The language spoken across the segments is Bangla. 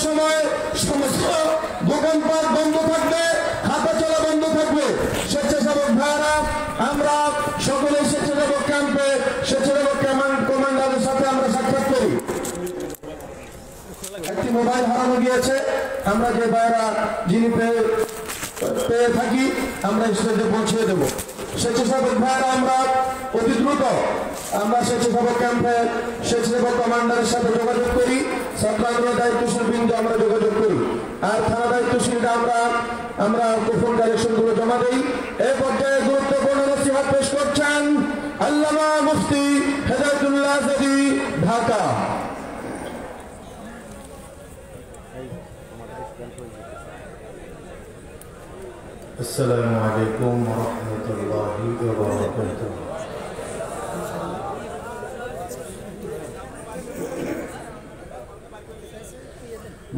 সময় সমস্ত দোকানপাট বন্ধ থাকবে, হাঁটা চলা বন্ধ থাকবে। স্বেচ্ছাসেবক ভাইরা আমরা সকলে স্বেচ্ছাসেবক ক্যাম্পে স্বেচ্ছাসেবক কমান্ডারের সাথে আমরা সাক্ষাৎ করি। একটি মোবাইল হারানো গিয়েছে, আমরা যে ভাইরা যিনি পেয়ে থাকি আমরা স্টেজে পৌঁছে দেব। স্বেচ্ছাসেবক ভাইরা আমরা অতি দ্রুত আমরা স্বেচ্ছাসেবক ক্যাম্পে স্বেচ্ছাসেবক কমান্ডারের সাথে যোগাযোগ করি, ছাত্র আন্দোলন দায়িত্বশীল বিন্দু আমরা যোগাযোগ করি, আর থানা দায়িত্বশীলটা আমরা গোপন কালেকশনগুলো জমা দিই। এই পর্যায়ে গুরুত্বপূর্ণ নসিহত পেশ করছেন আল্লামা মুফতি হেদায়েতুল্লাহ আজাদী, ঢাকা। السلام عليكم ورحمة الله وبركاته.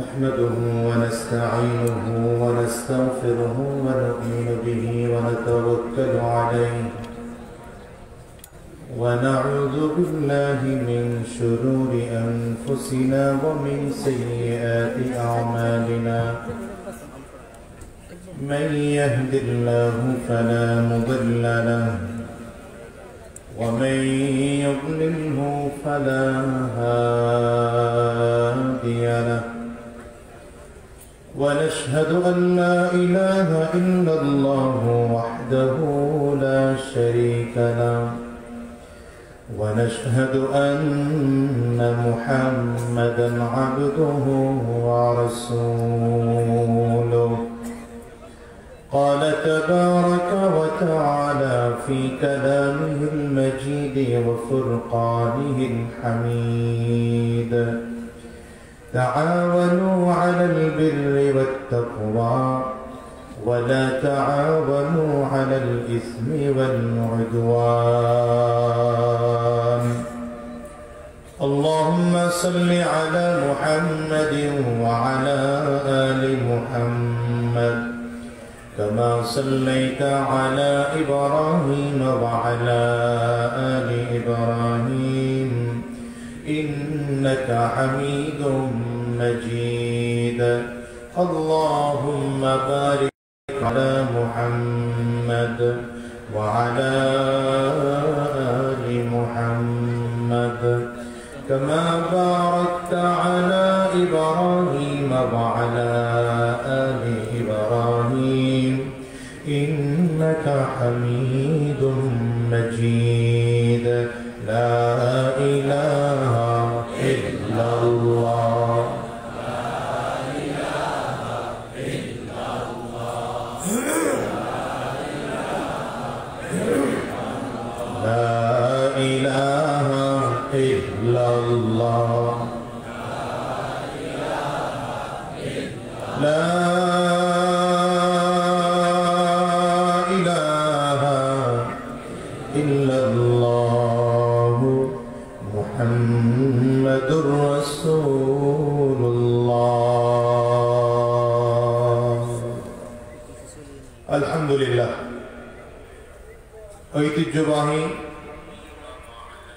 نحمده ونستعينه ونستغفره ونؤمن به ونتوكل عليه ونعوذ بالله من شرور أنفسنا ومن سيئات أعمالنا. من يهد الله فلا مضل له ومن يضلله فلا هادي له. ونشهد أن لا إله إلا الله وحده لا شريك له. ونشهد أن محمدا عبده ورسوله. قال تبارك وتعالى في كلامه المجيد وفرقانه الحميد: تعاونوا على البر والتقوى ولا تعاونوا على الإثم والعدوان. اللهم صل على محمد وعلى آل محمد كما صليت على إبراهيم وعلى آل إبراهيم إنك حميد مجيد. اللهم بارك على محمد وعلى آل محمد كما باركت على إبراهيم وعلى آل إبراهيم إنك حميد مجيد. لا إله إلا الله. لا إله إلا الله. لا إله إلا الله محمد رسول الله. الحمد لله. ঐতিহ্যবাহী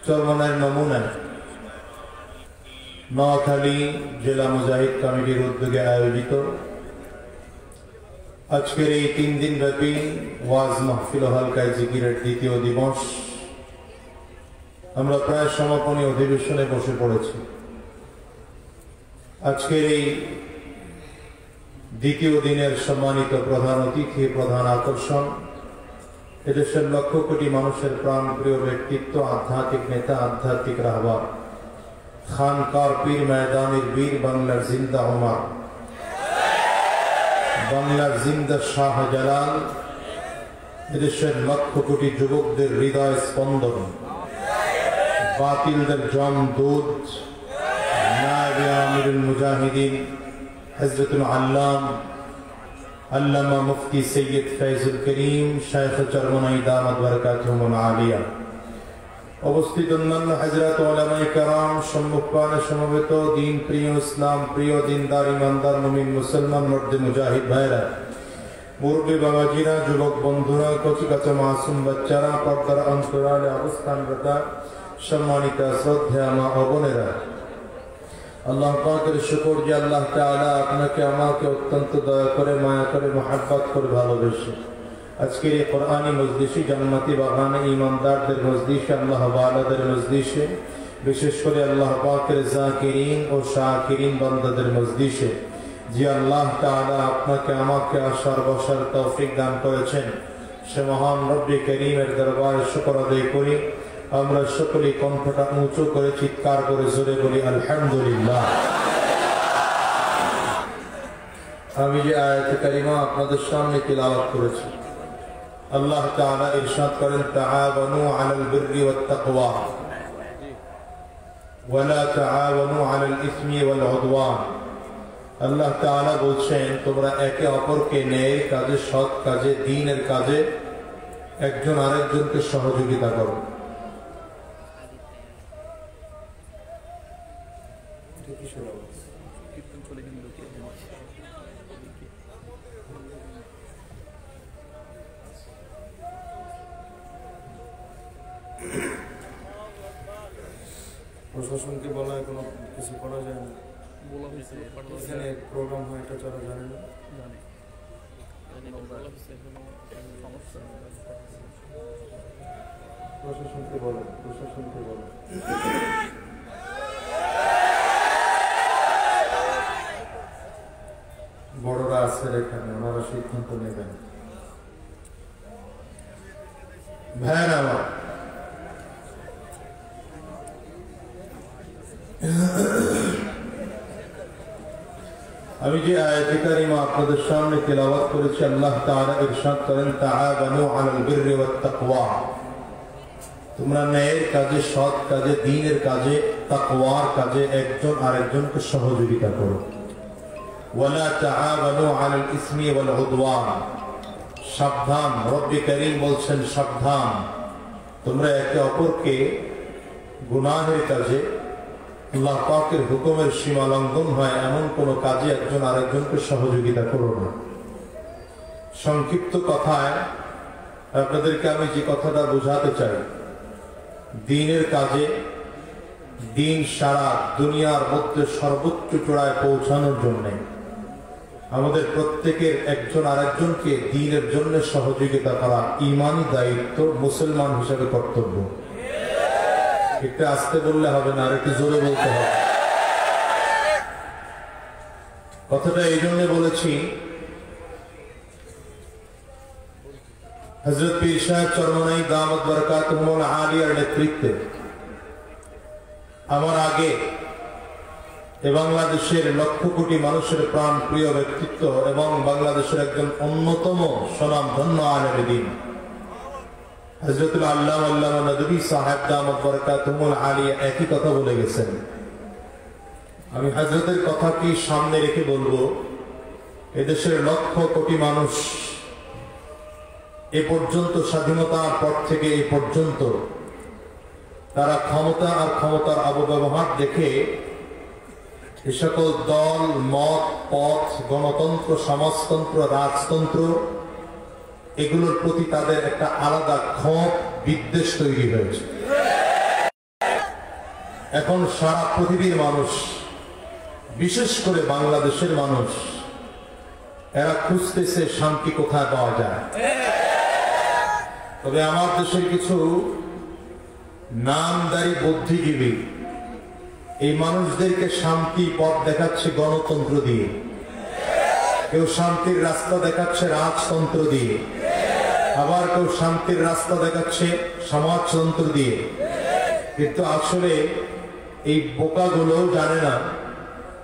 চরমনার নমুনায় নোয়াখালী জেলা মুজাহিদ কমিটির উদ্যোগে আয়োজিত আজকের এই 3 দিন ব্যাপী ওয়াজ মাহফিল ও হালকায় জিকিরের দ্বিতীয় দিবস আমরা প্রায় সমাপনী অধিবেশনে বসে পড়েছি। আজকের এই দ্বিতীয় দিনের সম্মানিত প্রধান অতিথি, প্রধান আকর্ষণ এদেশের লক্ষ কোটি মানুষের প্রাণপ্রিয় ব্যক্তিত্ব, আধ্যাত্মিক নেতা, আধ্যাত্মিক রাহবার, খানকার পীর, ময়দানের বীর, বাংলার জিন্দা ওমর, বাংলার জিন্দা শাহজালাল, এদেশের লক্ষ কোটি যুবকদের হৃদয় স্পন্দন, বাতিলদের জমদূত, নায়েবে আমিরুল মুজাহিদিন হযরতুল আল্লাম আল্লামা মুফতি সৈয়দ ফয়জুল করিম শায়খ চরমনাই দামাত বরকাতুহুল আলিয়া, অবস্থিত অন্যান্য হযরত উলামায়ে কেরাম, সম্মুখপানে সমবেত দিন প্রিয়, ইসলাম প্রিয়, দিনদার, ইমানদার, মুমিন মুসলমান মর্দে মুজাহিদ ভাইরা, মুরব্বী বাবাজিরা, যুবক বন্ধুরা, কচি কাঁচা মাসুম বাচ্চারা, পর্দার অন্তরালে অবস্থানরত সম্মানিত শ্রদ্ধেয় মা ও বোনেরা, আল্লাহ পাকের শুকর যে আল্লাহ তাআলা আপনাকে আমাকে অত্যন্ত দয়া করে মায়া করে মহব্বত করে ভালোবেসে আজকের এই কোরআনী মজলিসে জান্নাতি বাগানে ঈমানদারদের মজলিসে আল্লাহ ওয়ালাদের মজলিসে বিশেষ করে আল্লাহ পাকের জাকিরিন ও শাকিরিন বান্দাদের মজলিসে যে আল্লাহ তাআলা আপনাকে আমাকে আসার বসার তৌফিক দান করেছেন সে মহান রব্বে করিমের দরবারে শুকর আদায় করি। আমরা সকলেই কণ্ঠটা উঁচু করে চিৎকার করে জোরে বলি আলহামদুলিল্লাহ। আমি যে আয়াতে কারিমা আপনাদের সামনে তিলাওয়াত করেছি, আল্লাহ তাআলা ইরশাদ করেন তাআওয়ানু আলাল বিররি ওয়াত তাকওয়া ওয়া লা তাআওয়ানু আলাল ইসমি ওয়াল উদওয়ান। আল্লাহ তাআলা বলছেন তোমরা একে অপরকে ন্যায়ের কাজে, সৎ কাজে, দ্বীনের কাজে একজন আরেকজনকে সহযোগিতা করো। প্রশাসনকে বলায় কোনো কিছু করা যায় না, এখানে প্রোগ্রাম হয় এটা তারা জানে না। প্রশাসনকে বলো, প্রশাসনকে বলো। বড়রা আছেন এখানে, ওনারা সিদ্ধান্ত নেবেন। ভাইয়েরা আমার, আমি যে আয়াতে কারিমা আপনাদের সামনে তেলাওয়াত করেছি, আল্লাহ তাআলা ইরশাদ করেন তাআওয়ানু আলাল বিররি ওয়াত তাকওয়া। তোমরা ন্যায়ের কাজে, সৎ কাজে, দ্বীনের কাজে, তাকওয়ার কাজে একজন আরেকজনকে সহযোগিতা করো। ওয়া লা তাআওয়ানু আলাল ইসমি ওয়াল উদওয়ান। সাবধান, রব্বে কারীম বলছেন সাবধান, তোমরা একে অপরকে গুনাহের কাজে, আল্লাহ পাকের হুকুমের সীমা লঙ্ঘন হয় এমন কোন কাজে একজন আরেকজনকে সহযোগিতা করো না। সংক্ষিপ্ত কথায় আপনাদেরকে আমি যে কথাটা বোঝাতে চাই, দ্বীনের কাজে, দ্বীন সারা দুনিয়ার মধ্যে সর্বোচ্চ চূড়ায় পৌঁছানোর জন্য আমাদের প্রত্যেকের একজন আরেকজনকে দ্বীনের জন্য সহযোগিতা করা ঈমানি দায়িত্ব, মুসলমান হিসেবে কর্তব্য। একটু আস্তে বললে হবে না, আর একটু জোরে বলতে হবে। কথাটা এই জন্য বলেছি, হযরত পীর সাহেব চরমনাই দামাত বরকাতুহুল আলিয়ার নেতৃত্বে আমার আগে এ বাংলাদেশের লক্ষ কোটি মানুষের প্রাণ প্রিয় ব্যক্তিত্ব এবং বাংলাদেশের একজন অন্যতম স্বনামধন্য আলেম দ্বীন হযরতুল আল্লামা নদভী সাহেব দামাত বরকাতুহুল আলিয়া একই কথা বলে গেছেন। আমি হযরতের কথা কি সামনে রেখে বলবো, এদেশের লক্ষ কোটি মানুষ এ পর্যন্ত, স্বাধীনতার পর থেকে এ পর্যন্ত তারা ক্ষমতা আর ক্ষমতার অপব্যবহার দেখে এ সকল দল, মত, পথ, গণতন্ত্র, সমাজতন্ত্র, রাজতন্ত্র এগুলোর প্রতি তাদের একটা আলাদা ক্ষোভ, বিদ্বেষ তৈরি হয়েছে। এখন সারা পৃথিবীর মানুষ, বিশেষ করে বাংলাদেশের মানুষ, এরা খুঁজতেছে শান্তি কোথায় পাওয়া যায়। তবে আমার দেশের কিছু নামদারি বুদ্ধিজীবী এই মানুষদেরকে শান্তি পথ দেখাচ্ছে গণতন্ত্র দিয়ে, কেউ শান্তির রাস্তা দেখাচ্ছে রাজতন্ত্র দিয়ে, আবার কেউ শান্তির রাস্তা দেখাচ্ছে সমাজতন্ত্র দিয়ে। কিন্তু আসলে এই বোকাগুলো জানে না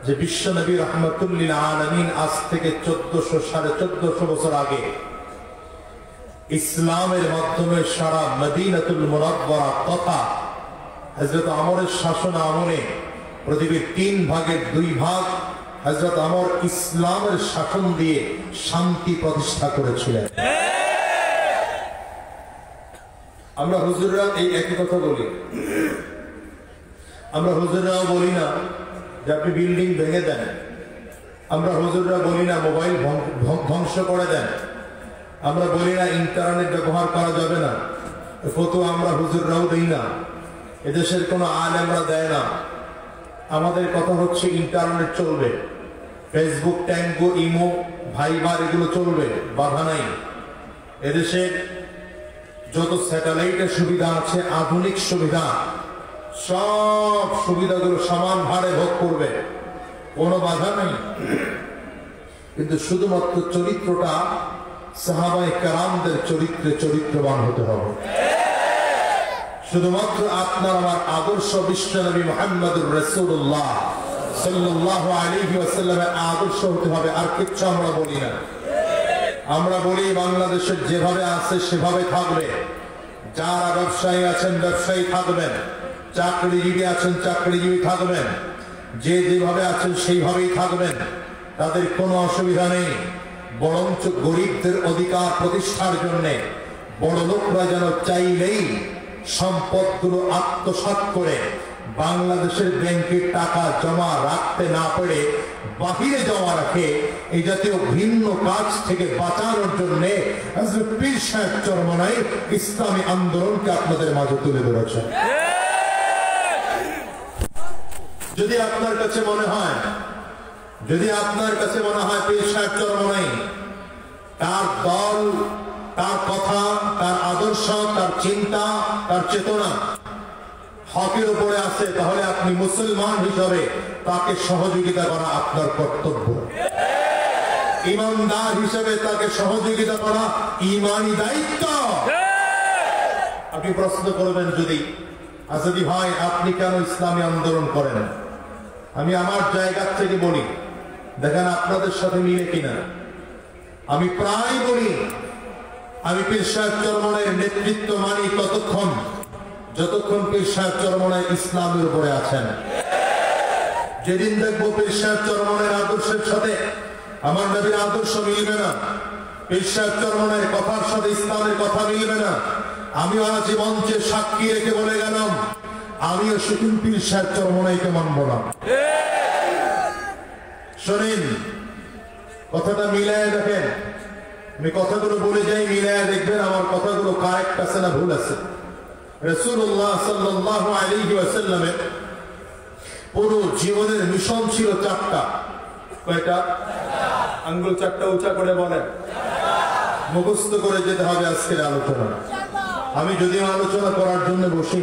যে বিশ্ব নবী রাহমাতুল লিল আলামিন আজ থেকে 1400-1450 বছর আগে ইসলামের মাধ্যমে সারা মদিনাতুল মুনাওয়ারা তথা হযরত ওমরের শাসন আমলে পৃথিবীর 3 ভাগের 2 ভাগ হযরত ওমর ইসলামের শাসন দিয়ে শান্তি প্রতিষ্ঠা করেছিলেন। আমরা হুজুররা এই একই কথা বলি। আমরা হুজুররাও বলি না যে আপনি বিল্ডিং ভেঙে দেন, আমরা হুজুররা বলি না মোবাইল ধ্বংস করে দেন, আমরা বলি না ইন্টারনেট ব্যবহার করা যাবে না, ফতোয়া আমরা হুজুররাও দেই না, এদেশের কোনো আলেমরা দেয় না। আমাদের কথা হচ্ছে ইন্টারনেট চলবে, ফেসবুক, ট্যাঙ্গো, ইমো, ভাইবার এগুলো চলবে, বাধা নাই। এদেশে যত স্যাটেলাইটের সুবিধা আছে, আধুনিক সুবিধা, সব সুবিধাগুলো সমান ভারে ভোগ করবে, কোনো বাধা নেই। কিন্তু শুধুমাত্র চরিত্রটা সাহাবায়ে কেরামদের চরিত্রে চরিত্রবান হতে হবে। শুধুমাত্র আপনার আমার আদর্শ বিশ্বনবী মুহাম্মদুর রাসূলুল্লাহ সাল্লাল্লাহু আলাইহি ওয়াসাল্লামের আদর্শ হতে হবে, আর কিচ্ছু আমরা বলি না। আমরা বলি বাংলাদেশের যেভাবে আছে সেভাবে থাকবে, যারা ব্যবসায়ী আছেন ব্যবসায়ী থাকবেন, চাকরিজীবী আছেন চাকরিজীবী থাকবেন, যে যেভাবে আছেন সেইভাবেই থাকবেন, তাদের কোনো অসুবিধা নেই। বরঞ্চ গরিবদের অধিকার প্রতিষ্ঠার জন্য বড় লোকরা যেন চাইলেই সম্পদগুলো আত্মসাৎ করে বাংলাদেশের ব্যাংকে টাকা জমা রাখতে না পারে বাহিরে জমা রাখে, এই জাতীয় ভিন্ন কাজ থেকে বাঁচানোর জন্য হযরত পীর সাহেব চরমনাই ইসলামী আন্দোলনকে আপনাদের মাঝে তুলে ধরেছেন। যদি আপনার কাছে মনে হয় পীর সাহেব চরমনাই, তার দল, তার কথা, তার আদর্শ, তার চিন্তা, তার চেতনা হকের উপরে আছে, তাহলে আপনি মুসলমান হিসাবে তাকে সহযোগিতা করা আপনার কর্তব্য। ইমানদার হিসাবে তাকে সহযোগিতা করা ঈমানি দায়িত্ব। আপনি প্রশ্ন করবেন যদি আজাদি ভাই আপনি কেন ইসলামী আন্দোলন করেন, আমি আমার জায়গা থেকে বলি, দেখেন আপনাদের সাথে মিলে কিনা। আমি প্রায় বলি আমি পীর সাহেব চরমনাইয়ের নেতৃত্ব মানি ততক্ষণ যতক্ষণ পীর সাহেব চরমনাই ইসলামের উপরে আছেন। যেদিন দেখবো পীর সাহেব চরমনাইয়ের আদর্শের সাথে আমার নবীর আদর্শ মিলবে না, পীর সাহেব চরমনাইয়ের কথার সাথে ইসলামের কথা মিলবে না, আমিও আজ মঞ্চে সাক্ষী রেখে বলে গেলাম আমিও শুধু পীর সাহেব চরমনাইকে মানব না। শোনেন, কথাটা মিলায় দেখেন, আমি কথাগুলো বলে যাই, মিলায় দেখবেন আমার কথাগুলো কারেক্ট আছে না ভুল আছে। রাসূলুল্লাহ সাল্লাল্লাহু আলাইহি ওয়াসাল্লামের পুরো জীবনের মিশন ছিল চারটা। কয়টা? আঙ্গুল চারটা উঁচা করে বলেন, মুখস্থ করে যেতে হবে আজকের আলোচনা। আমি যদিও আলোচনা করার জন্য বসি,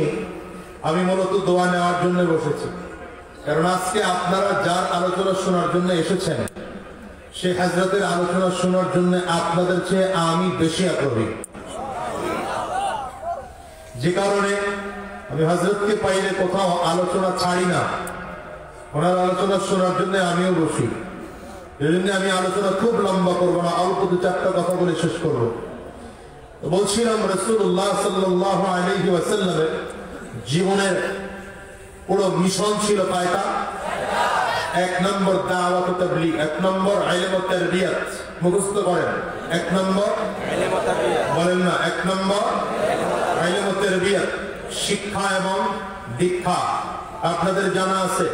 আমি মূলত দোয়া নেওয়ার জন্য বসেছি, কারণ আজকে আপনারা যার আলোচনা শোনার জন্য এসেছেন সে হযরতের আলোচনা শোনার জন্য আপনাদের চেয়ে আমি বেশি আগ্রহী। যে কারণে আমি হযরতকে পাইলে কোথাও আলোচনা ছাড়ি না, ওনার আলোচনা শোনার জন্য আমিও বসি। এই জন্য আমি আলোচনা খুব লম্বা করবো না, অল্প দু চারটা কথা বলে শেষ করবো। বলছিলাম রাসূলুল্লাহ সাল্লাল্লাহু আলাইহি ওয়াসাল্লামের জীবনের পুরো মিশন ছিল কয়টা? এক নম্বর দাওয়াত ও তাবলীগ, এক নম্বর ইলম ও তারবিয়াত, মুখস্থ করেন। এক নম্বর ইলম ও তারবিয়াত, বলেন না, এক নম্বর ইলম ও তারবিয়াত, শিক্ষা এবং দীক্ষা। আপনাদের জানা আছে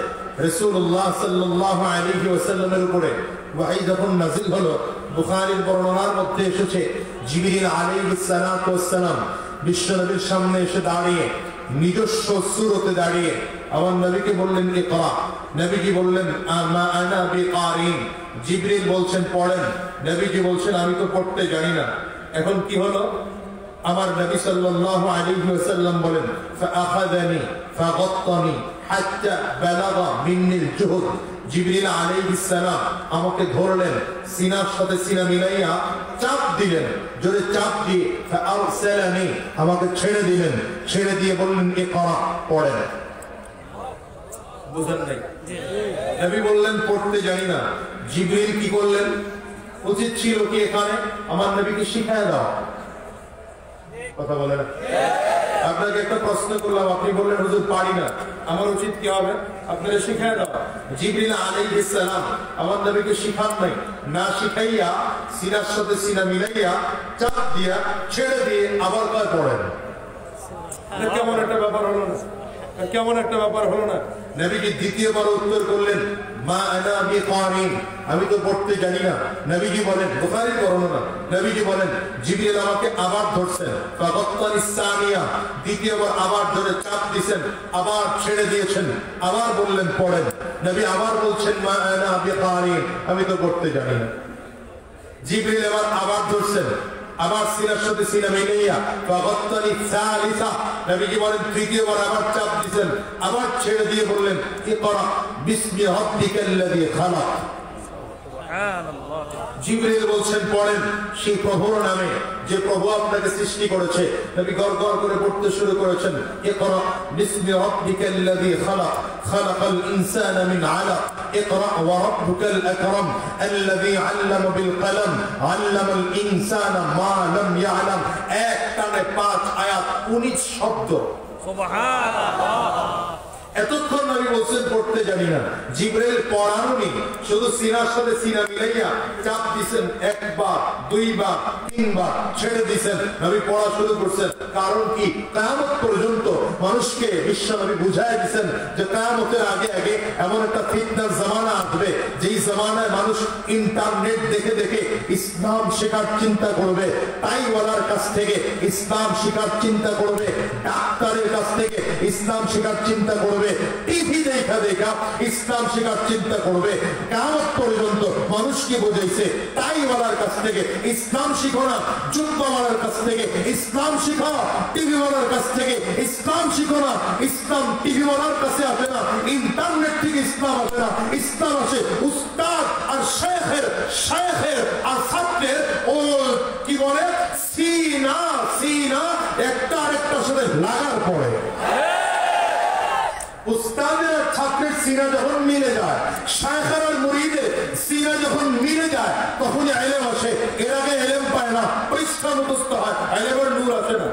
রাসূলুল্লাহ সাল্লাল্লাহু আলাইহি ওয়াসাল্লামের উপরে ওহী যখন নাযিল হলো, বুখারীর বর্ণনার মধ্যে এসেছে জিবরিল আলাইহিস সালাতু ওয়াস সালাম বিশ্বনবীর সামনে এসে দাঁড়িয়ে নিজস্ব সূরতে দাঁড়িয়ে আমার নবীকে বললেন ইকরা। নবীজি বললেন মা আনা বিকারিন। জিবরিল বলছেন পড়েন, নবীজি বলছেন আমি তো পড়তে জানি না। এখন কি হলো? আমার নবী সাল্লাল্লাহু আলাইহি ওয়াসাল্লাম বলেন ফাআখাযানি ফাগাত্তানি হাত্তা বালাগা মিন্নিল জুহুদ। জিবরিল আলাইহিস সালাম আমাকে ধরলেন, সিনার সাথে সিনা মিলাইয়া চাপ দিলেন, জোরে চাপ দিয়ে ফাআরসালানি আমাকে ছেড়ে দিলেন, ছেড়ে দিয়ে বললেন ইকরা, পড়েন। বুঝেন নাই? নবী বললেন পড়তে জানি না। জিবরিল কি করলেন? উচিত ছিল কি এখানে আমার নবীকে শিখায় দাও। কথা বলে না? আপনাকে একটা প্রশ্ন করলাম, আপনি বললেন হুজুর পারি না, আমার উচিত কি হবে? আপনারা শিখায় দাও। জিবরিল আলাইহিস সালাম আমার নবীকে শিখান নাই, না শিখাইয়া সিনার সাথে সিনা মিলাইয়া চাপ দিয়া ছেড়ে দিয়ে আবার কয় পড়েন। কেমন একটা ব্যাপার হলো না? কেমন একটা ব্যাপার হলো না? নবীজি দ্বিতীয়বার উত্তর করলেন মা আনা বিকারিন, আমি তো পড়তে জানি না। নবীজি বলেন, বুখারীর বর্ণনা, নবীজি বলেন জিবরিল আমাকে আবার ধরছেন, ফাগাত্তানি সানিয়া, দ্বিতীয়বার আবার ধরে চাপ দিয়েছেন, আবার ছেড়ে দিয়েছেন, আবার বললেন পড়েন। নবী আবার বলছেন মা আনা বিকারিন, আমি তো পড়তে জানি না। জিবরিল আবার ধরছেন, আবার সিনার সাথে সিনা মিলাইয়া ফাগাত্তানি সালিসা, নবীজি বলেন তৃতীয়বার আবার চাপ দিয়েছেন, আবার ছেড়ে দিয়ে বললেন ইকরা বিসমি রাব্বিকাল্লাযী খালাক। জিবরিল বলছেন পড়েন সেই প্রভুর নামে যে প্রভু আপনাকে সৃষ্টি করেছে। নবী গড়গড় করে পড়তে শুরু করেছেন ইকরা বিসমি রাব্বিকাল্লাযী খালাক খালাকাল ইনসানা মিন আলাক ইকরা ওয়া রাব্বুকাল আকরাম আল্লাযী আল্লামা বিল কলম আল্লামাল ইনসানা মা লাম ইয়ালাম। এক টানে 5 আয়াত 19 শব্দ। সুবহানাল্লাহ। এতক্ষণ নবী বলছেন পড়তে জানি না। জিবরাইল পড়ানোনি, শুধু সিনার সাথে সিনা মিলাইয়া চাপ দিয়েছেন, একবার, দুইবার, তিনবার ছেড়ে দিয়েছেন, নবী পড়া শুরু করছেন। কারণ কি? কিয়ামত পর্যন্ত মানুষকে বিশ্ব নবী বুঝায় দিয়েছেন যে কিয়ামতের আগে আগে এমন একটা ফিতনার জামানা আসবে, যেই জামানায় মানুষ ইন্টারনেট দেখে দেখে ইসলাম শেখার চিন্তা করবে, তাইওয়ালার কাছ থেকে ইসলাম শেখার চিন্তা করবে, ডাক্তারের কাছ থেকে ইসলাম শেখার চিন্তা করবে, টিভি দেখা দেখা ইসলাম শেখার চিন্তা করবে। কিয়ামত পর্যন্ত মানুষকে বোঝাইছে তাইওয়ালার কাছ থেকে ইসলাম শিখো না, যুদ্ধওয়ালার কাছ থেকে ইসলাম শিখো, টিভিওয়ালার কাছ থেকে ইসলাম শিখো না। ইসলাম টিভিওয়ালার কাছে আসে না, ইন্টারনেট থেকে ইসলাম আসে না। ইসলাম আসে উস্তাদ আর শেখের, শেখের আর ছাত্রের ও কি বলে সিনা সিনা একটা আরেকটার সাথে লাগার পরে। উস্তাদের আর ছাত্রের সিনা যখন মিলে যায়, শায়খের আর মুরিদের সিনা যখন মিলে যায়, তখনই ইলম আসে। এর আগে ইলম পায় না, পরিষ্কার মুখস্থ হয়, ইলমের নূর আসে না।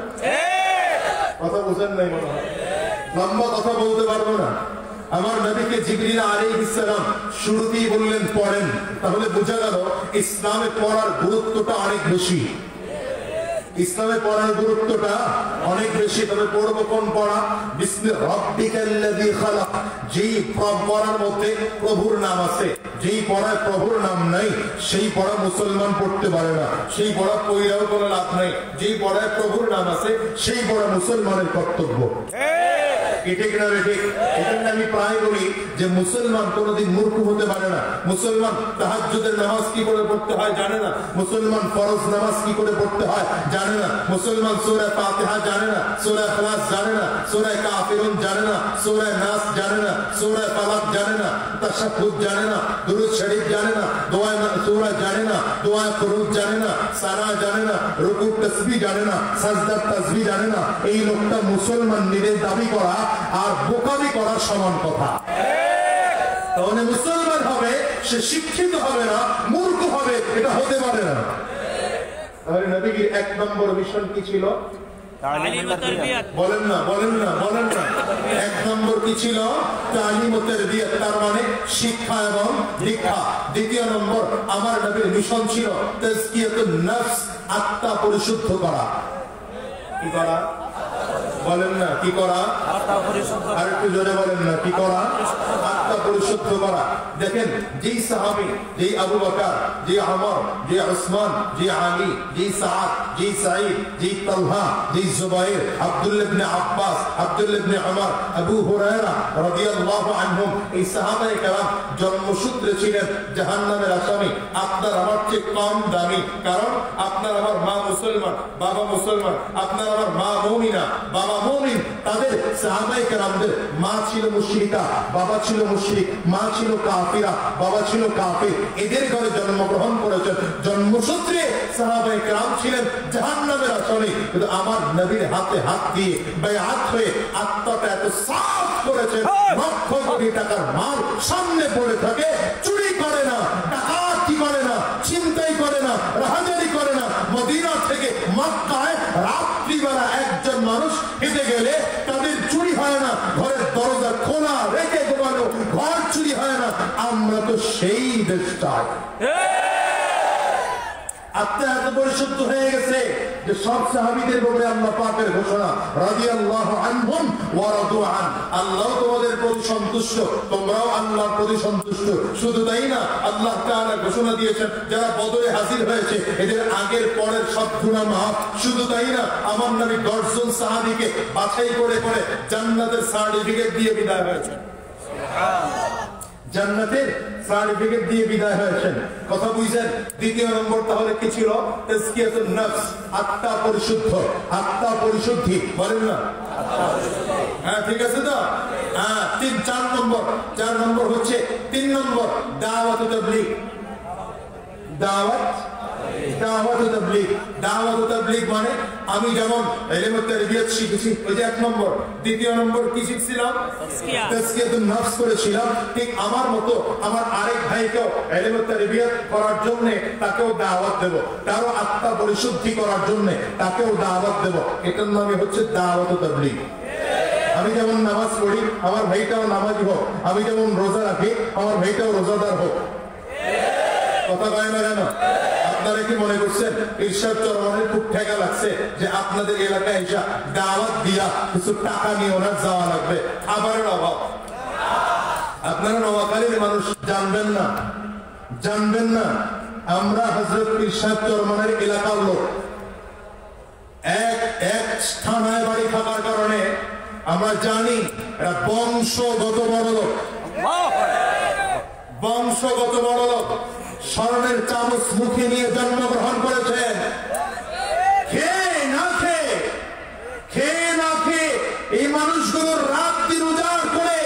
কথা বুঝেন নাই মনে হয়? লম্বা কথা বলতে পারবো না। আমার নবীকে জিবরিল আলাইহিস সালাম শুরুতেই বললেন পড়েন, তাহলে বোঝা গেল ইসলামে পড়ার গুরুত্বটা অনেক বেশি। ইসলামে পড়ার গুরুত্বটা অনেক বেশি। তবে পড়বো কোন পড়া? বিসমি রাব্বিকাল্লাযী খালাক। যেই পড়ার মধ্যে প্রভুর নাম আছে, যেই পড়ায় প্রভুর নাম নাই, সেই পড়া মুসলমান পড়তে পারে না, সেই পড়া পড়াও কোনো লাভ নাই। যেই পড়ায় প্রভুর নাম আছে সেই পড়া মুসলমানের কর্তব্য। ঠিক না? ঠিক। এখানে আমি প্রায় বলি যে মুসলমান কোনোদিন মূর্খ হতে পারে না। মুসলমান তাহাজ্জুদের নামাজ কি করে পড়তে হয় জানে না, মুসলমান ফরজ নামাজ কি করে পড়তে হয় জানে না, মুসলমান সূরা ফাতিহা জানে না, সূরা ইখলাস জানে না, সূরা কাফিরুন জানে না, সূরা নাস জানে না, সূরা ফালাক জানে না, তাশাহুদ জানে না, দুরূদ শরীফ জানে না, দোয়া সূরা জানে না, দোয়া কুরুত জানে না, সানা জানে না, রুকু তাসবিহ জানে না, সাজদা তাসবিহ জানে না। এই লোকটা মুসলমান নিজের দাবি করা আর বোকামি করার সমান কথা। তাহলে মুসলমান হবে, সে শিক্ষিত হবে না, মূর্খ হবে, এটা হতে পারে না। তাহলে নবীর 1 নম্বর মিশন কি ছিল? বলেন না, বলেন না, বলেন না। 1 নম্বর কি ছিল? তালিম ও তারবিয়াত, তার মানে শিক্ষা এবং দীক্ষা। 2 নম্বর আমার নবীর মিশন ছিল তাজকিয়াতুন নফস, আত্মা পরিশুদ্ধ করা। কি করা? বলেন না, কি করা? আর একটু জোরে বলেন না, কি করা? আত্মা পরিশুদ্ধ করা। দেখেন, যেই সাহাবী, যেই আবু বকর, যেই ওমর, যেই উসমান, যেই আলী, যেই সাদ, যেই সাঈদ, যেই তালহা, যেই জুবাইর, আব্দুল্লাহ ইবনে আব্বাস, আব্দুল্লাহ ইবনে ওমর, আবু হুরায়রা রাদিয়াল্লাহু আনহুম, এই সাহাবায়ে কেরাম জন্মসূত্রে ছিলেন জাহান্নামের আসামি। আপনার আমার চেয়ে কম দামি, কারণ আপনার আমার মা মুসলমান, বাবা মুসলমান, আপনার আমার মা মুমিনা, বাবা মুমিন। তাদের সাহাবায়ে কেরামদের মা ছিল মুশরিকা, বাবা ছিল মুশরিক, মা ছিল কাফিরা, বাবা ছিল কাফির। এদের ঘরে জন্মগ্রহণ করেছেন, জন্মসূত্রে সাহাবায়ে কেরাম ছিলেন জাহান্নামের আসামি। কিন্তু আমার নবীর হাতে হাত দিয়ে বেয়াত হয়ে আত্মাটা এত সাফ করেছেন, লক্ষ কোটি টাকার মাল সামনে পড়ে থাকে, চুরি করে না, ডাকাতি করে না, ছিনতাই করে না, রাহাজানি করে না। মদিনা থেকে মক্কায় রাত্রিবেলা একজন মানুষ হেঁটে গেলে তাদের চুরি হয় না, ঘরের দরজা খোলা রেখে ঘুমানো, ঘর চুরি হয় না। আমরা তো সেই দেশটাই। আত্মা এত পরিশুদ্ধ হয়ে গেছে যে সব সাহাবীদের ব্যাপারে আল্লাহ পাকের ঘোষণা রাদিয়াল্লাহু আনহুম ওয়া রাদু আন, আল্লাহ তোমাদের প্রতি সন্তুষ্ট, তোমরাও আল্লাহর প্রতি সন্তুষ্ট। শুধু তাই না, আল্লাহ তাআলা ঘোষণা দিয়েছেন যারা বদরে হাজির হয়েছে এদের আগের পরের সব গুনাহ মাফ। শুধু তাই না, আমার নবী 10 জন সাহাবীকে বাছাই করে করে জান্নাতের সার্টিফিকেট দিয়ে বিদায় হয়েছে। জান্নাতের সার্টিফিকেট দিয়ে বিদায় হয়েছেন। কথা বুঝছেন? দ্বিতীয় নম্বর তাহলে কি ছিল? তাজকিয়াতুন নফস, আত্মা পরিশুদ্ধ, আত্মা পরিশুদ্ধি বলেন না? হ্যাঁ ঠিক আছে তো? হ্যাঁ 4 নম্বর হচ্ছে 3 নম্বর দাওয়াত তাবলীগ। দাওয়াত তাবলীগ মানে আমি যেমন ইলম তারবিয়ত শিখেছি, ওই যে 1 নম্বর। দ্বিতীয় নম্বর কি শিখছিলাম? তাজকিয়াতুন নফস করেছিলাম। ঠিক আমার মতো আমার আরেক ভাইকেও ইলম তারবিয়ত করার জন্য তাকেও দাওয়াত দেব, তারও আত্মা পরিশুদ্ধি করার জন্য তাকেও দাওয়াত দেব। এটার নামই হচ্ছে দাওয়াত তাবলীগ। আমি যেমন নামাজ পড়ি আমার ভাইটাও নামাজি হোক, আমি যেমন রোজা রাখি আমার ভাইটাও রোজাদার হোক। কথা কয় না কেন? আপনারা কি মনে করছেন ইরশাদ চরমনের খুব ঠেকা লাগছে যে আপনাদের এলাকায় এসে দাওয়াত দিয়া কিছু টাকা নিয়ে ওনার যাওয়া লাগবে? খাবারের অভাব। আপনারা নোয়াখালীর মানুষ জানবেন না আমরা হযরত ইরশাদ চরমনের এলাকার লোক। এক স্থানায় বাড়ি থাকার কারণে আমরা জানি এরা বংশগত বড় লোক। স্বর্ণের চামচ মুখে নিয়ে জন্মগ্রহণ করেছেন। খেয়ে না খেয়ে এই মানুষগুলোর রাত দিন উজাড় করে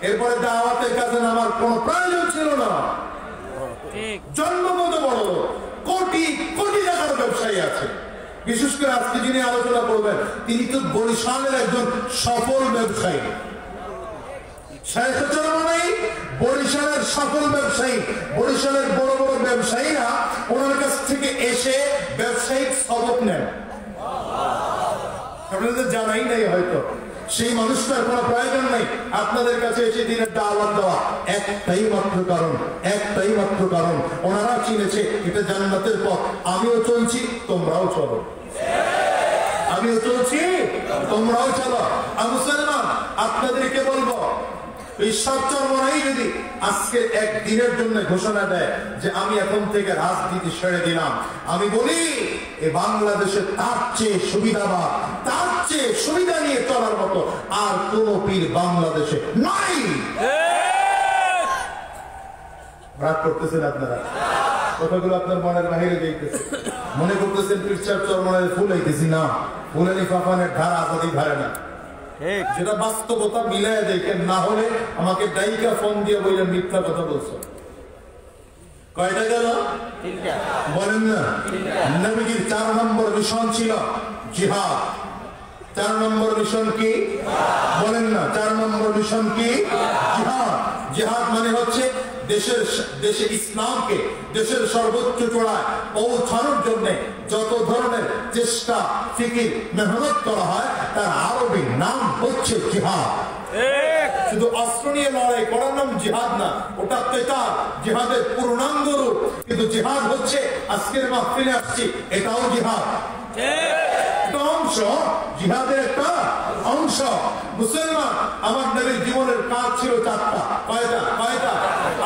এরপরে দাওয়াতের কাছে নামার কোন প্রয়োজন ছিল না। জন্মগত বড় লোক, কোটি কোটি টাকার ব্যবসায়ী আছে। বিশেষ করে আজকে যিনি আলোচনা করবেন তিনি তো বরিশালের একজন সফল ব্যবসায়ী। শাইখ চরমনাই বরিশালের সফল ব্যবসায়ী। বরিশালের বড় বড় ব্যবসায়ীরা ওনার কাছ থেকে এসে ব্যবসায়িক সবক নেন। আপনাদের জানাই নাই হয়তো। সেই মানুষটার কোনো প্রয়োজন নাই আপনাদের কাছে এসে দিনের দাওয়াত দেওয়া। একটাই মাত্র কারণ ওনারা চিনেছে এটা জান্নাতের পথ। আমিও চলছি, তোমরাও চলো। মুসলমান আপনাদেরকে বলবো, ইরশাদ চরমনাই যদি আজকে একদিনের জন্য ঘোষণা দেয় যে আমি এখন থেকে রাজনীতি ছেড়ে দিলাম, আমি বলি এ বাংলাদেশে তার চেয়ে সুবিধা নিয়ে চলার মতো আর কোন পীর বাংলাদেশে নাই। রাগ করতেছেন আপনারা? কথাগুলো আপনার মনের বাহিরে যাইতেছে। মনে করতেছেন ইরশাদ চরমনাই ফুল হইতেছি না, ফুলানি ফাফানের ধারা আজাদি ধারে না। যেটা বাস্তবতা মিলায় দেখেন, না হলে আমাকে ডাইকা ফোন দিয়ে বললেন মিথ্যা কথা বলছো। কয়টা গেল? বলেন না? নবীজির 4 নম্বর মিশন ছিল জিহাদ। 4 নম্বর মিশন কি? বলেন না? 4 নম্বর মিশন কি? জিহাদ। জিহাদ মানে হচ্ছে দেশে ইসলামকে দেশের সর্বোচ্চ চূড়ায় পৌঁছানোর জন্য যত ধরনের চেষ্টা ফিকির মেহনত করা হয় তার আরবি নাম হচ্ছে জিহাদ। শুধু অস্ত্র নিয়ে লড়াই করার নাম জিহাদ না, ওটা কিতাব, জিহাদের পূর্ণাঙ্গ রূপ। কিন্তু জিহাদ হচ্ছে আজকের মাহফিলে আসছি এটাও জিহাদ, অংশ, জিহাদের একটা অংশ। মুসলমান আমার নবীর জীবনের কাজ ছিল 4টা। কয়টা?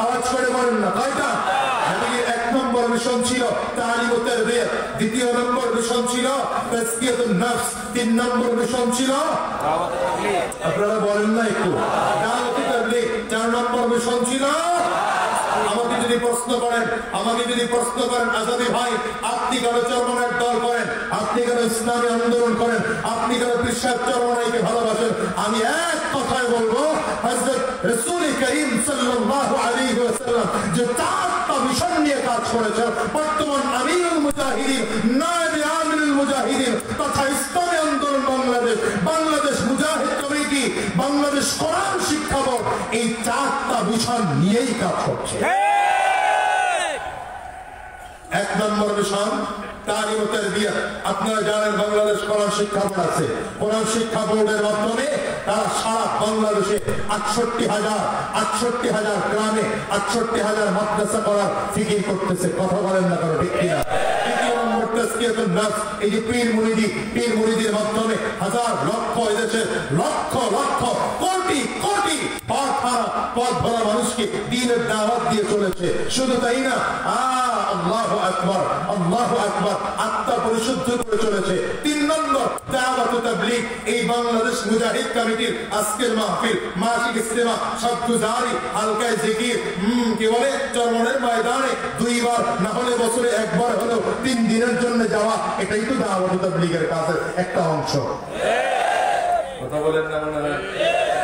আওয়াজ করে বলেন না, কয়টা? নবীর 1 নম্বর মিশন ছিল তালিম ও তারবিয়ত, 2 নম্বর মিশন ছিল তাজকিয়াতুন নফস, 3 নম্বর মিশন ছিল দাওয়াত তাবলীগ। আপনারা বলেন না একটু? দাওয়াত তাবলীগ। 4 নম্বর মিশন ছিল। আমাকে যদি প্রশ্ন করেন আজাদি ভাই, আপনি কেন চরমনাইয়ের দল করেন, আপনি কেন ইসলামী আন্দোলন করেন, আপনি কেন ইরশাদ চরমনাইকে ভালোবাসেন, আমি এক কথায় বলবো হযরত রাসূল করিম সাল্লাল্লাহু আলাইহি ওয়াসাল্লাম যে 4টা মিশন নিয়ে কাজ করেছেন, বর্তমান আমিরুল মুজাহিদিন, নায়েবে আমিরুল মুজাহিদিন তথা ইসলামী আন্দোলন বাংলাদেশ মুজাহিদ কমিটি, বাংলাদেশ কোরআন শিক্ষা বোর্ড, এই 4টা মিশন নিয়েই কাজ করছে। 1 নম্বর মিশন তালিম ও তারবিয়ত। আপনারা জানেন বাংলাদেশ কোরআন শিক্ষা বোর্ড আছে। কোরআন শিক্ষা বোর্ডের মাধ্যমে তারা সারা বাংলাদেশে 68,000 গ্রামে 68,000 মাদ্রাসা করার ফিকির করতেছে। কথা বলেন না কেন? ঠিক কিনা? তাজকিয়াতুন নাফস, এই যে পীর মুরিদির মাধ্যমে হাজার লক্ষ এদেশে লক্ষ লক্ষ কোটি কোটি পথ ভরা মানুষকে দ্বীনের দাওয়াত দিয়ে চলেছে। শুধু তাই না, আল্লাহু আকবার, আল্লাহু আকবার, আত্মা পরিশুদ্ধ করে চলেছে। 3 নম্বর দাওয়াত ও তাবলীগ। এই বাংলাদেশ মুজাহিদ কমিটির আজকের মাহফিল, মাসিক ইজতিমা, সবগুজারি, হালকায় জিকির, কি বলে চরমনের ময়দানে 2 বার না হলে বছরে 1 বার হলেও 3 দিনের জন্য যাওয়া, এটাই তো দাওয়াত ও তাবলীগের কাজের একটা অংশ। কথা বলেন না মনে হয়।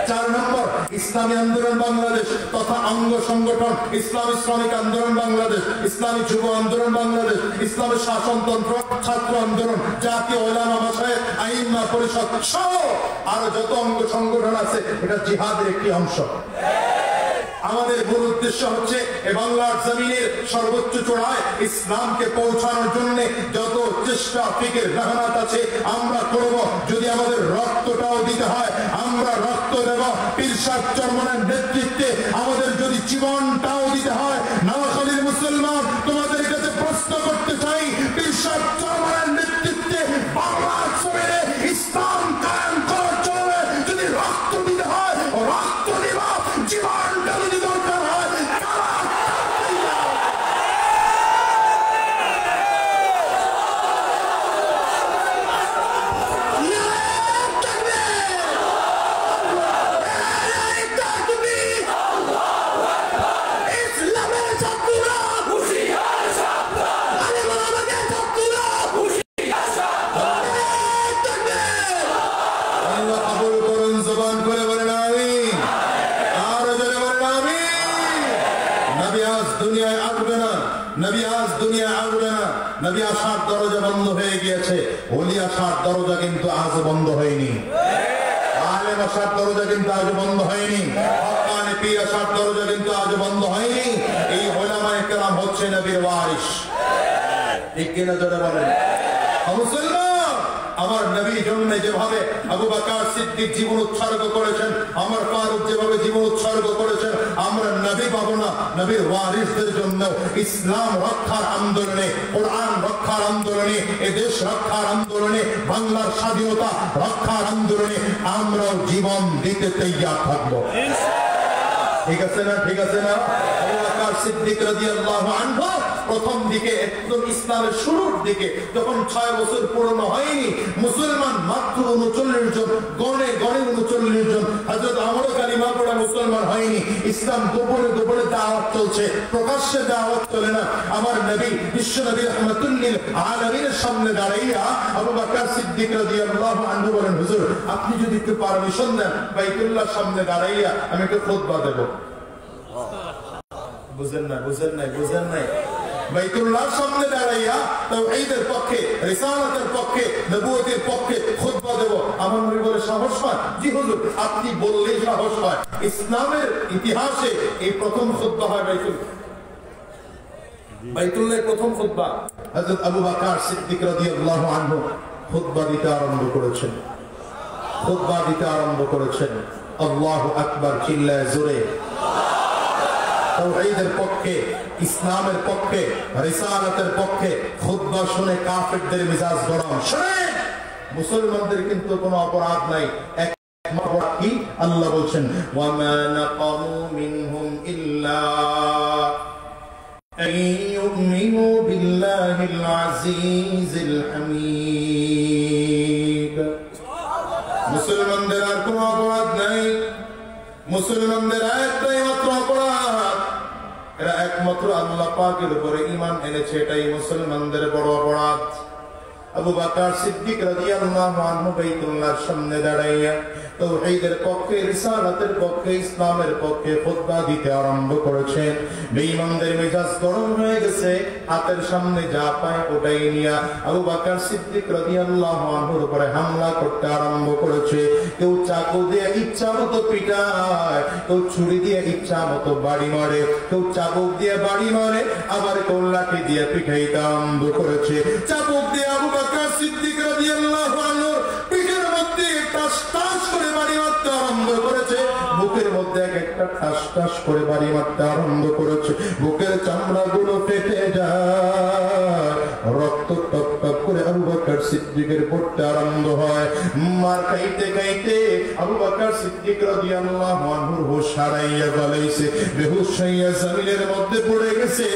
4 নম্বর ইসলামী আন্দোলন বাংলাদেশ তথা অঙ্গ সংগঠন ইসলামী শ্রমিক আন্দোলন বাংলাদেশ, ইসলামী যুব আন্দোলন বাংলাদেশ, ইসলামী শাসনতন্ত্র, ছাত্র আন্দোলন, জাতীয় ওলামা মাশায়েখ, আইম্মা পরিষদ সহ আরো যত অঙ্গ সংগঠন আছে, এটা জিহাদের একটি অংশ। আমাদের মূল উদ্দেশ্য হচ্ছে এ বাংলার জমিনের সর্বোচ্চ চূড়ায় ইসলামকে পৌঁছানোর জন্য যত চেষ্টা ফিকির মেহনত আছে আমরা করব। যদি আমাদের রক্তটাও দিতে হয় আমরা রক্ত দেব। পীর সাহেব চরমনের নেতৃত্বে আমাদের যদি জীবনটাও দিতে হয়। নোয়াখালীর মুসলমান, তোমাদের কাছে প্রশ্ন করতে চাই, পীর সাহেব চরমনের নেতৃত্বে বাংলার জমিনে ইসলাম কায়েম করার জন্য যদি রক্ত দিতে হয় রক্ত দিব, জীবনটা যদি দরকার হয় নবী আসার দরজা বন্ধ হয়ে গিয়েছে, ওলি আসার দরজা কিন্তু আজ বন্ধ হয়নি। আলেম আসার দরজা কিন্তু আজ বন্ধ হয়নি। হক্কানি পীর আসার দরজা কিন্তু আজ বন্ধ হয়নি। এই উলামায়ে কেরাম হচ্ছে নবীর ওয়ারিস। ঠিক কিনা জোরে বলেন। মুসলমান, আমার নবীর জন্য যেভাবে আবু বকর সিদ্দিক জীবন উৎসর্গ করেছেন, আমার ফারুক যেভাবে জীবন উৎসর্গ করেছেন, আমরা নবী পাবো না, নবীর ওয়ারিসদের জন্য ইসলাম রক্ষার আন্দোলনে, কোরআন রক্ষার আন্দোলনে, এ দেশ রক্ষার আন্দোলনে, বাংলার স্বাধীনতা রক্ষার আন্দোলনে আমরাও জীবন দিতে তৈয়ার থাকবো। ঠিক আছে না? ঠিক আছে না? আবু বকর সিদ্দিক রাদিয়াল্লাহু আনহু প্রথম দিকে একদম ইসলামের শুরুর দিকে যখন 6 বছর পূর্ণ হয়নি, মুসলমান মাত্র 39 জন, গণে 39 জন। হযরত ওমর কালিমা পড়া মুসলমান হয়নি। ইসলাম গোপনে গোপনে দাওয়াত চলছে, প্রকাশ্যে দাওয়াত চলে না। আমার নবী বিশ্ব নবী রাহমাতুল লিল আলামিনের সামনে দাঁড়াইয়া আবু বকর সিদ্দিক রাদিয়াল্লাহু আনহু বলেন, হুজুর আপনি যদি একটু পারমিশন দেন বাইতুল্লাহর সামনে দাঁড়াইয়া আমি একটু খুতবা দেব। বুঝেন না? বুঝেন নাই? বুঝেন নাই? বাইতুল্লাহর সামনে দাঁড়াইয়া তাওহীদের পক্ষে, রিসালাতের পক্ষে, নবুয়তের পক্ষে খুতবা দেব। আমার নবী বলে, সাহস পায়? জি হুজুর, আপনি বললেই সাহস পায়। ইসলামের ইতিহাসে এই প্রথম খুতবা হয় বাইতুল্লাহের প্রথম খুতবা। হযরত আবু বকর সিদ্দিক রাদিয়াল্লাহু আনহু খুতবা দিতে আরম্ভ করেছেন। খুতবা দিতে আরম্ভ করেছেন। আল্লাহু আকবার চিল্লায় জোরে। তাওহীদের পক্ষে, ইসলামের পক্ষে, রিসালাতের পক্ষে খুতবা শুনে কাফেরদের মেজাজ গরম। শুনেন, মুসলমানদের কিন্তু কোনো অপরাধ নাই। একমাত্র কি আল্লাহ বলছেন, ওয়া মা নাকামু মিনহুম ইল্লা আন ইউমিনু বিল্লাহিল আজিজিল হামিদ। মুসলমানদের আর কোনো অপরাধ নাই। মুসলমানদের একটাই মাত্র অপরাধ, এরা একমাত্র আল্লাহ পাকের উপরে ঈমান এনেছে, এটাই মুসলমানদের বড় অপরাধ। আবু বকর সিদ্দিক রাদিয়াল্লাহু আনহু বাইতুল্লাহর সামনে দাঁড়াইয়া তাওহীদের পক্ষে, রিসালাতের পক্ষে, ইসলামের পক্ষে খুতবা দিতে আরম্ভ করেছেন। বেঈমানদের মেজাজ গরম হয়ে গেছে, হাতের সামনে যা পায় ওটাই নিয়ে আবু বকর সিদ্দিক রাদিয়াল্লাহু আনহুর উপরে হামলা করতে আরম্ভ করেছে। কেউ চাকু দিয়ে ইচ্ছা মতো পিটায়, কেউ ছুরি দিয়ে ইচ্ছা মতো বাড়ি মারে, কেউ চাবুক দিয়ে বাড়ি মারে, আবার কেউ লাঠি দিয়ে পিটাইতে আরম্ভ করেছে। চাবুক দিয়ে আবু বকর সিদ্দিক রাদিয়াল্লাহু আনহুর পিঠের মধ্যে টাস টাস করে বাড়ি মারতে আরম্ভ করেছে। বুকের মধ্যে একটা টাস টাস করে বাড়ি মারতে আরম্ভ করেছে। বুকের চামড়া গুলো ফেটে যায়, রক্ত রক্ত টপ টপ করে আবু বকর সিদ্দিকের পড়তে আরম্ভ হয়। মার খাইতে খাইতে আবু বকর সিদ্দিক রাদিয়াল্লাহু আনহুর হুঁশ হারাইয়া গেছে, বেহুশ হইয়া জমিনের মধ্যে পড়ে গেছে।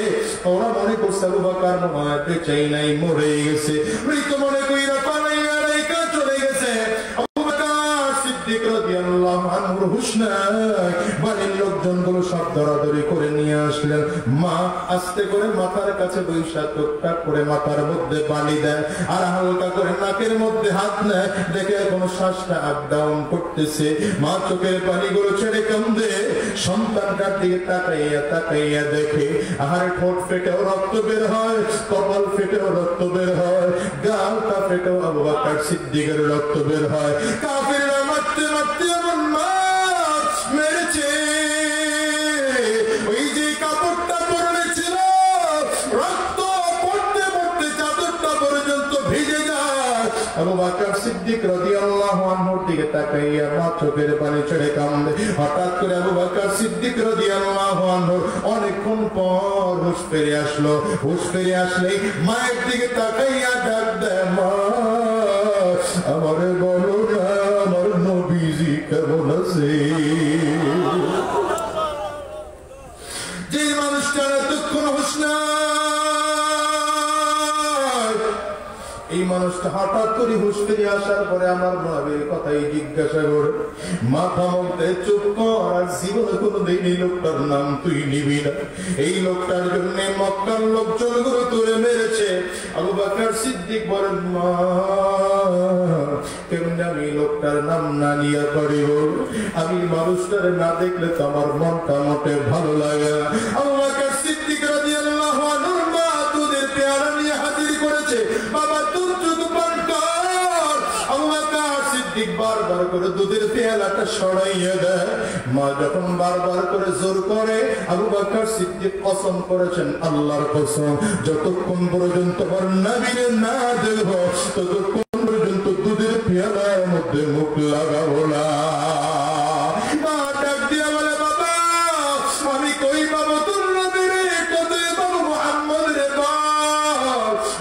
ওরা মনে করছে আবু বকর মরতে চাই নাই, মরে গেছে। মৃত মনে কইরা পালাইয়া রেখা চলে গেছে। আবু বকর সিদ্দিক রাদিয়াল্লাহু আনহুর হুঁশ নাই। বাড়ির লোকজনগুলো সব দরাদরি করে নিয়ে আসলেন। মা আস্তে করে মাথার কাছে বৈশা টুকটাক করে মাথার মধ্যে পানি দেন, আর হালকা করে নাকের মধ্যে হাত নেয়। দেখে কোনো শ্বাসটা আপ ডাউন করতেছে। মা চোখের পানিগুলো ছেড়ে কান্দে। সন্তানটার দিকে তাকাইয়া তাকাইয়া দেখে আহারে ঠোঁট ফেটেও রক্ত বের হয়, কপাল ফেটেও রক্ত বের হয়, গালটা ফেটেও আবু বকর সিদ্দিকের রক্ত বের হয়। কাফিররা মারতে মারতে এমন মার মেরেছে, ওই যে কাপড়টা পরনে ছিল রক্ত পড়তে পড়তে চাদরটা পর্যন্ত ভিজে যায়। আবু বকর সিদ্দিক রাদিয়াল্লাহু আনহুর দিকে তাকাইয়া মা চোখের পানি ছেড়ে কান্দে। হঠাৎ করে আবু বকর সিদ্দিক রাদিয়াল্লাহু আনহুর অনেকক্ষণ পর হুঁশ ফিরে আসলো। হুঁশ ফিরে আসলেই মায়ের দিকে তাকাইয়া ডাক দেয়, মা আমারে বলো না আমার নবীজি কেমন আছে? যে মানুষটার এতক্ষণ হুঁশ নাই, এই মানুষটা হঠাৎ করে হুঁশ ফিরে আসার পরে আমার নবীর কথাই জিজ্ঞাসা করে, মাথা মধ্যে চুপ কর, আর জীবনে কোনোদিন এই লোকটার নাম তুই নিবি না। এই লোকটার জন্য মক্কার লোকজনগুলো তুলে মেরেছে। আবু বকর সিদ্দিক বলেন, মা কেমন আমি লোকটার নাম না নিয়ে পারিব? আমি মানুষটারে না দেখলে তো আমার মনটা মোটে ভালো লাগে না। আবু বকর সিদ্দিক রাদিয়াল্লাহু আনহু মা দুধের পেয়ালা নিয়ে হাজির করেছে। বাবা দুধ পান কর। আবু বকর সিদ্দিক বারবার করে দুধের পেয়ালাটা সরাইয়া দেয়। মা যখন বারবার করে জোর করে, আবু বকর সিদ্দিক কসম করেছেন, আল্লাহর কসম, যতক্ষণ পর্যন্ত আমার নবীকে না দেব ততক্ষণ পর্যন্ত দুধের পেয়ালার মধ্যে মুখ লাগাবো না। মা ডাক দিয়া বলে, বাবা আমি কই পাবো তোর নবীরে, কোথায় পাবো মুহাম্মদ রে?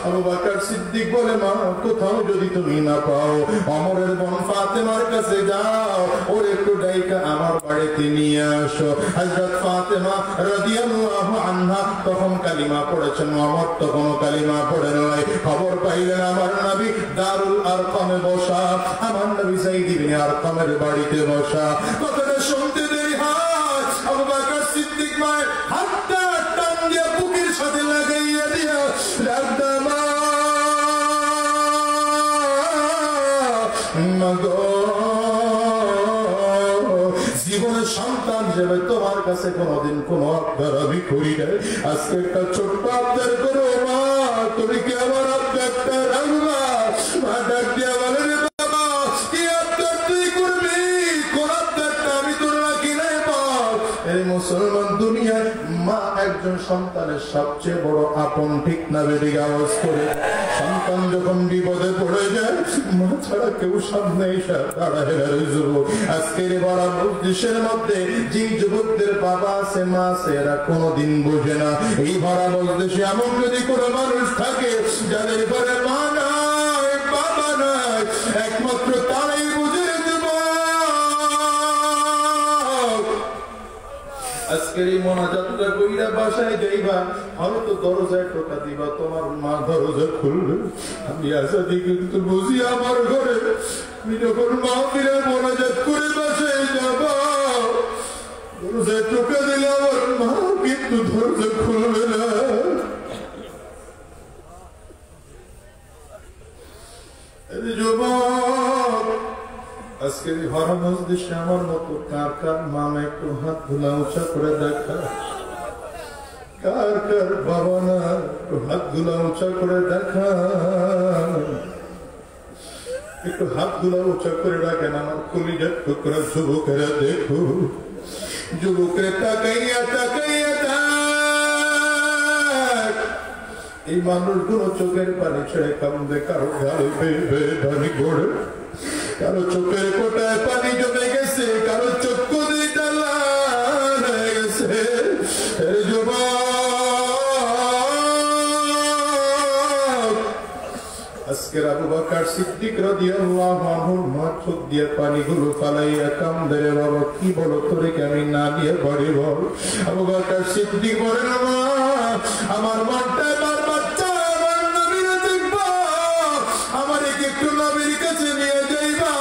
আবু বকর সিদ্দিক বলে, মা কোথাও যদি তুমি না পাও ওমরের বোন ফাতেমার কাছে যাও, ওর একটু ডাইকা আমার বাড়িতে নিয়ে আসো। হযরত ফাতেমা রাদিয়াল্লাহু আনহা তখন কালিমা পড়েছেন, ওমর তখন কালিমা পড়ে নাই। খবর পাইলেন আমার নবী দারুল আরকামে বসা, আমার নবী যায়েদ ইবনে আরকামের বাড়িতে বসা। কথাটা শুনতে দেরি হয়, আবু বকর সিদ্দিক মায়ের হাতটা টান দিয়ে বুকের সাথে লাগাইয়া দিয়া ডাকতাম, জীবনের সন্তান হিসেবে তোমার কাছে কোনদিন কোন আবদার আমি করি নাই, আজকে একটা ছোট্ট আবদার করো মা, তুমি কি আমার আবদারটা রাখবা? মা ডাক দিয়া বলে, রে বাবা কি আবদার তুই করবি? কোন আবদারটা আমি তোর রাখি নাই বাপ। এই মুসলমান দুনিয়ায় মা একজন সন্তানের সবচেয়ে বড় আপন, ঠিক না বেদিকে আওয়াজ করে? সন্তান যখন বিপদে পড়ে যায় মা ছাড়া কেউ সামনে এসে দাঁড়ায় না। যুবক আজকের বড় দেশের মধ্যে যে যুবকদের বাবা আছে মা আছে এরা কোনোদিন বোঝে না। এই ভরা দেশে এমন যদি কোনো মানুষ থাকে যাদের ঘরে মা নাই বাবা নাই, একমাত্র তারাই বুঝে। আজকের এই মোনাজাতটা কইরা বাসায় যাইবা, হয়তো দরজায় টোকা দিবা, তোমার মা দরজা খুলবে। আমি আসাদি কিন্তু বুঝি আমার ঘরে আমি যখন মাহফিলে মোনাজাত করে বাসায় যাবা, দরজায় টোকা দিলে আমার মা কিন্তু দরজা খুলবে না। যুবক আজকের ভরা মজলিসে আমার মতো কার কার মামা একটু হাত ধুলা উঁচা করে দেখা, কার কার বাবা না একটু হাত ধুলা উঁচা করে দেখা, একটু হাত ধুলা উঁচা করে রাখেন আমার কলিজার টুকরা যুবকেরা। দেখো যুবকের তাকাইয়া তাকাইয়া দেখ, এই মানুষগুলো চোখের পানি ছেড়ে কান্দে, কারো গাল বেয়ে বেয়ে পানি পড়ে, কারো চোখের কোটায় পানি জমে গেছে, কারো চক্ষু দিয়ে ডালা হয়ে গেছে। যুবক বকর সিদ্দিক রাদিয়াল্লাহু আনহুর মাথা চোখ দিয়ে পানিগুলো ফালাইয়া কান্দে রে বাবা কি বলো তোরে কি আমি না দিয়ে বাড়ি বল আবু বকর সিদ্দিক বলেন আমার মনটা বাচ্চা আমার নবীর দেখবা আমার একটু নবীর কাছে নিয়ে যাইবা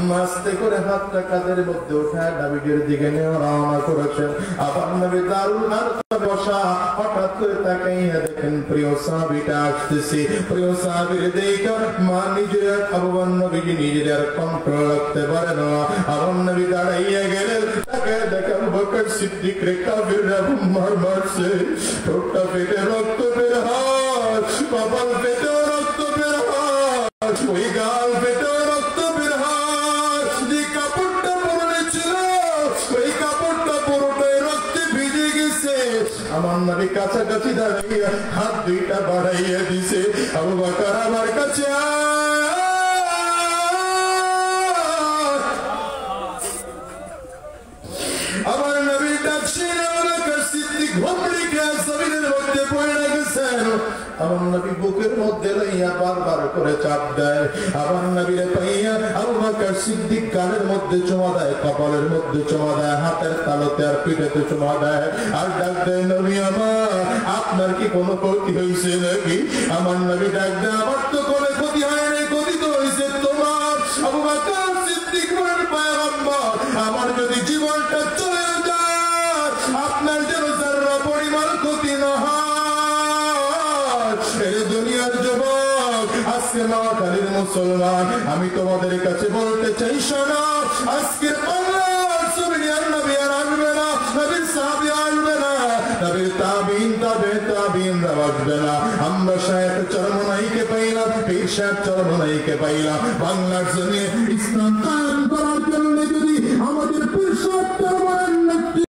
মাস্তে করে হাতটা কাঁধের মধ্যে উঠায় নবীর দিকে নিয়ে রওনা করেছেন আবার নবী দারুল আরকামে বসা হঠাৎ করে তাকাইয়া দেখেন প্রিয় সাহাবীটা আসতেছে প্রিয় সাহাবীর দেখে মা নিজের আবু নবীজি নিজের আর কন্ট্রোল রাখতে পারে না আবার নবী দাঁড়াইয়া গেলেন তাকে দেখেন বকর সিদ্দিক রে কাফিররা মারছে ঠোঁটটা ফেটে রক্ত বের হয় কপাল ফেটে রক্ত বের হয় ওই গাল ফেটে রক্ত বের হয় যে কাপড়টা পরনে ছিল ওই কাপড়টা পুরোটাই রক্তে ভিজে গেছে আমার নবী কাছাকাছি দাঁড়াইয়া হাত দুইটা বাড়াইয়া দিছে আবু বকর আমার কাছে আমার নবী ডাকছে সিদ্দিক ঘুমড়ি খেয়ে জমিনের মধ্যে পড়ে গেছেন আমার নবী বুকের মধ্যে লইয়া বারবার করে চাপ দেয় আমার নবীরে পাইয়া আবু বকর সিদ্দিক কানের মধ্যে চুমা দেয় কপালের মধ্যে চুমা দেয় হাতের তালুতে আর পিঠেতে চুমা দেয় আর ডাক দেয় নবী আমার আপনার কি কোনো ক্ষতি হয়েছে নাকি আমার নবী ডাক দেয় আমার তো কোনো ক্ষতি হয়নি ক্ষতি তো হয়েছে তোমার আবু বকর সিদ্দিক বলেন পয়গম্বর আমার যদি জীবনটা চলে যায় আপনার যেন যারা পরিমাণ ক্ষতি না হয় দুনিয়ার যুবক আজকে নোয়াখালীর মুসলমান আমি তোমাদের কাছে বলতে চাই শোনো আজকে বাংলার জমিনে আর নবী আর আসবে না নবীর সাহাবী আসবে না নবীর তাবিন আসবে না আমরা শায়েখ চরমনাইকে পাইলাম পীর সাহেব চরমনাইকে পাইলাম বাংলার জমিনে ইসলাম